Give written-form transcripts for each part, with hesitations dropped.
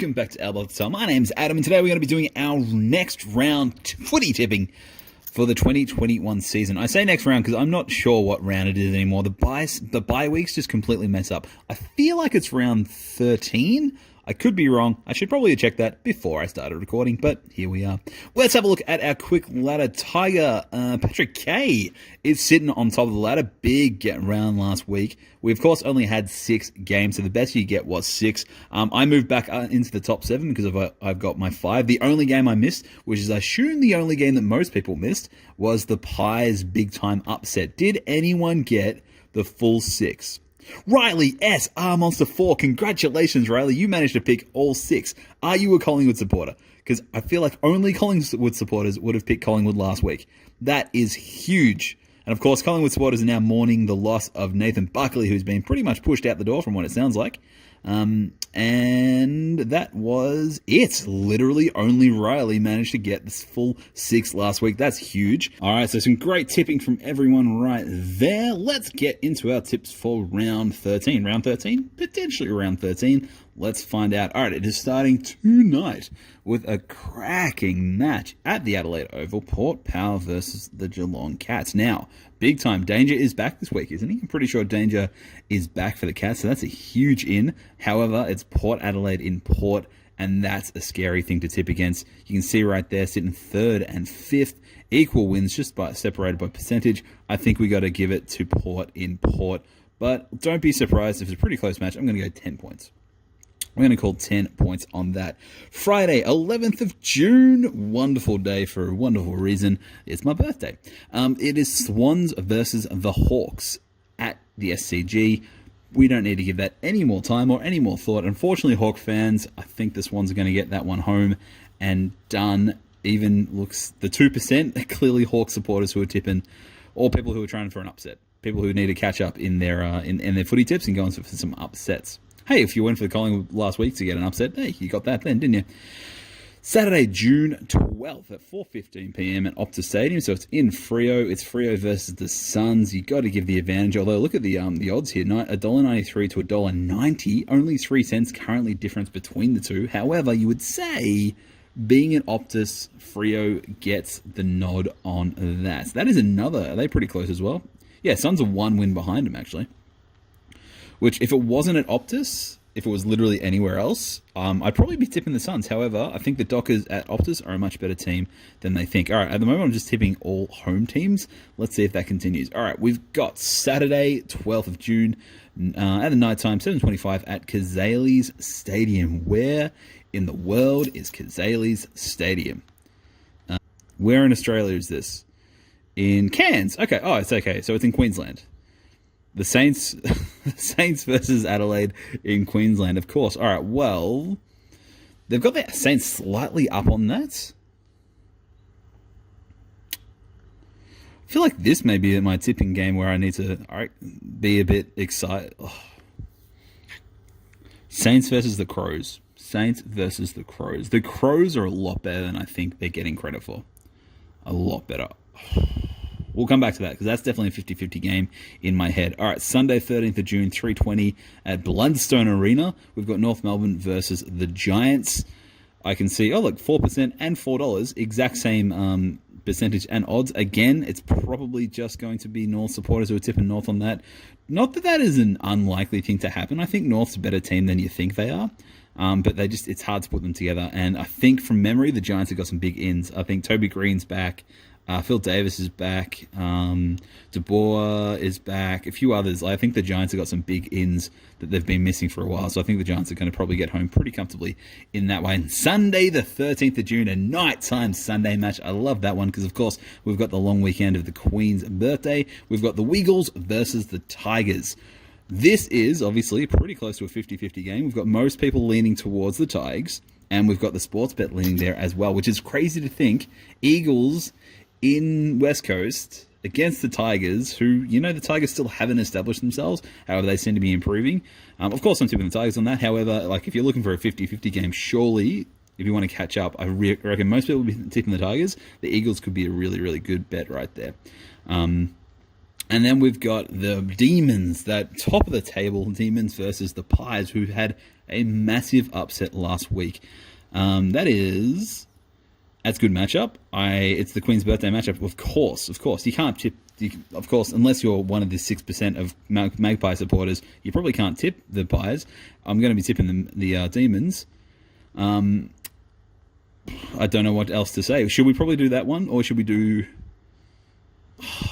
welcome back to Elbow Time. My name's Adam, and today we're going to be doing our next round footy tipping for the 2021 season. I say next round because I'm not sure what round it is anymore. The bye weeks just completely mess up. I feel like it's round 13. I could be wrong. I should probably have checked that before I started recording, but here we are. Let's have a look at our quick ladder. Tiger Patrick K is sitting on top of the ladder. Big round last week. We, of course, only had 6 games, so the best you get was 6. I moved back into the top 7 because I've got my 5. The only game I missed, which is I assume the only game that most people missed, was the Pies big-time upset. Did anyone get the full 6? Riley S. R. Monster 4. Congratulations, Riley. You managed to pick all 6. Are you a Collingwood supporter? Because I feel like only Collingwood supporters would have picked Collingwood last week. That is huge. And of course, Collingwood supporters are now mourning the loss of Nathan Buckley, who's been pretty much pushed out the door from what it sounds like. And that was it. Literally only Riley managed to get this full 6 last week. That's huge. All right, so some great tipping from everyone right there. Let's get into our tips for round 13. Round 13? Potentially round 13. Let's find out. All right, it is starting tonight with a cracking match at the Adelaide Oval. Port Power versus the Geelong Cats. Now, big time. Danger is back this week, isn't he? I'm pretty sure Danger is back for the Cats, so that's a huge in. However, it's Port Adelaide in Port, and that's a scary thing to tip against. You can see right there, sitting 3rd and 5th. Equal wins, just separated by percentage. I think we got to give it to Port in Port. But don't be surprised if it's a pretty close match. I'm going to go 10 points. We're going to call 10 points on that. Friday, 11th of June. Wonderful day for a wonderful reason. It's my birthday. It is Swans versus the Hawks at the SCG. We don't need to give that any more time or any more thought. Unfortunately, Hawk fans, I think the Swans are going to get that one home and done. Even looks the 2%, clearly Hawk supporters who are tipping, or people who are trying for an upset. People who need to catch up in their in their footy tips and go on for some upsets. Hey, if you went for the Collingwood last week to get an upset, hey, you got that then, didn't you? Saturday, June 12th at 4:15 p.m. at Optus Stadium. So it's in Freo. It's Freo versus the Suns. You got to give the advantage. Although look at the odds here: $1.93 to $1.90. Only 3 cents currently difference between the two. However, you would say, being at Optus, Freo gets the nod on that. So that is another. Are they pretty close as well? Yeah, Suns are 1 win behind them actually. Which, if it wasn't at Optus, if it was literally anywhere else, I'd probably be tipping the Suns. However, I think the Dockers at Optus are a much better team than they think. All right, at the moment, I'm just tipping all home teams. Let's see if that continues. All right, we've got Saturday, 12th of June, at the night time, 7:25 at Kazali's Stadium. Where in the world is Kazali's Stadium? Where in Australia is this? In Cairns. Okay, oh, it's okay. So it's in Queensland. The Saints versus Adelaide in Queensland, of course. All right, well, they've got the Saints slightly up on that. I feel like this may be my tipping game where I need to be a bit excited. Oh. Saints versus the Crows. Saints versus the Crows. The Crows are a lot better than I think they're getting credit for. A lot better. We'll come back to that because that's definitely a 50-50 game in my head. All right, Sunday, 13th of June, 3:20 at Blundstone Arena. We've got North Melbourne versus the Giants. I can see, look, 4% and $4. Exact same percentage and odds. Again, it's probably just going to be North supporters who are tipping North on that. Not that that is an unlikely thing to happen. I think North's a better team than you think they are. But it's hard to put them together. And I think from memory, the Giants have got some big ins. I think Toby Green's back. Phil Davis is back. De Boer is back. A few others. I think the Giants have got some big ins that they've been missing for a while. So I think the Giants are going to probably get home pretty comfortably in that way. And Sunday, the 13th of June, a nighttime Sunday match. I love that one because, of course, we've got the long weekend of the Queen's birthday. We've got the Wiggles versus the Tigers. This is obviously pretty close to a 50-50 game. We've got most people leaning towards the Tigers, and we've got the sports bet leaning there as well, which is crazy to think. Eagles in West Coast against the Tigers, who, the Tigers still haven't established themselves. However, they seem to be improving. Of course, I'm tipping the Tigers on that. However, if you're looking for a 50-50 game, surely, if you want to catch up, I reckon most people will be tipping the Tigers. The Eagles could be a really, really good bet right there. And then we've got the Demons, that top of the table, Demons versus the Pies, who had a massive upset last week. That's a good matchup. It's the Queen's birthday matchup, of course. You can't tip, of course, unless you're one of the 6% of Magpie supporters, you probably can't tip the Pies. I'm going to be tipping the Demons. I don't know what else to say. Should we probably do that one, or should we do...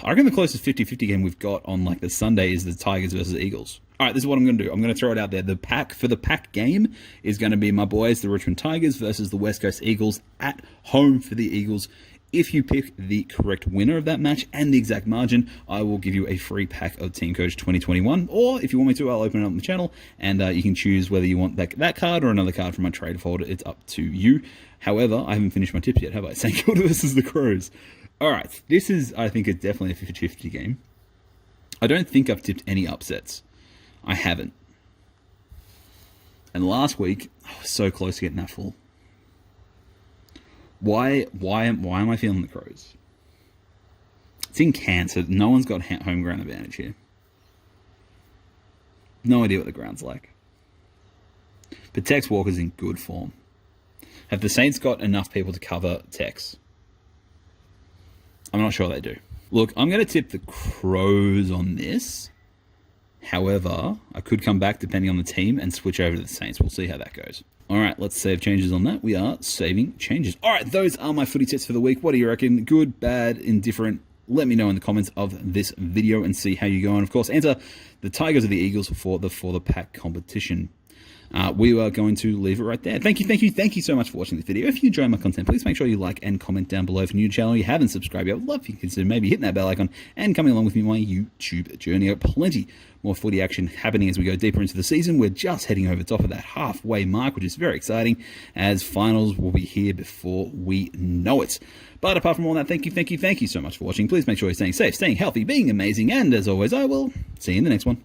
I reckon the closest 50-50 game we've got on like the Sunday is the Tigers versus Eagles. All right, this is what I'm going to do. I'm going to throw it out there. The pack game is going to be my boys, the Richmond Tigers versus the West Coast Eagles at home for the Eagles. If you pick the correct winner of that match and the exact margin, I will give you a free pack of TEAMCOACH 2021. Or if you want me to, I'll open it up on the channel and you can choose whether you want that card or another card from my trade folder. It's up to you. However, I haven't finished my tips yet, have I? St Kilda versus the Crows. All right, this is, I think, definitely a 50-50 game. I don't think I've tipped any upsets. I haven't. And last week, I was so close to getting that full. Why am I feeling the Crows? It's in Cairns, so no one's got home ground advantage here. No idea what the ground's like. But Tex Walker's in good form. Have the Saints got enough people to cover Tex? I'm not sure they do. Look, I'm going to tip the Crows on this. However, I could come back depending on the team and switch over to the Saints. We'll see how that goes. All right, let's save changes on that. We are saving changes. All right, those are my footy tips for the week. What do you reckon? Good, bad, indifferent? Let me know in the comments of this video and see how you go. And of course, enter the Tigers or the Eagles for the pack competition. We are going to leave it right there. Thank you so much for watching this video. If you enjoy my content, please make sure you like and comment down below. If you're new to the channel, you haven't subscribed yet, I would love if you consider maybe hitting that bell icon and coming along with me on my YouTube journey. Plenty more footy action happening as we go deeper into the season. We're just heading over the top of that halfway mark, which is very exciting, as finals will be here before we know it. But apart from all that, thank you so much for watching. Please make sure you're staying safe, staying healthy, being amazing, and as always, I will see you in the next one.